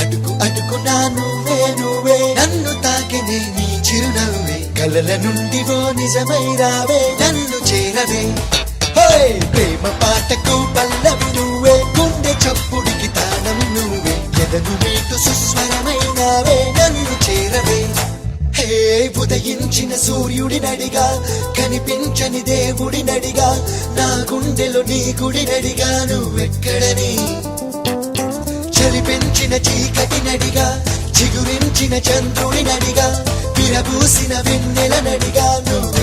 అడుగు అడుగునా నువ్వే నువ్వే నన్ను తాకినే నీ చిరునవ్వే కలల నుండి ఓ నిజమై రావే నన్ను చేరవే ప్రేమ పాటకు పల్లవి నువ్వే గుండె చప్పుడికి తాళం నువ్వే ఎదను మీటు సుస్వరమైనావే నన్ను చేరవే ఉదయించిన సూర్యుడినడిగా కనిపించని దేవుడినడిగా నా గుండెలో నీ గుడినడిగా నువ్వెక్కడని చలి పెంచిన చీకటినడిగా చిగురించిన చంద్రుడినడిగా విరబూసిన వెన్నెలనడిగా నువ్వు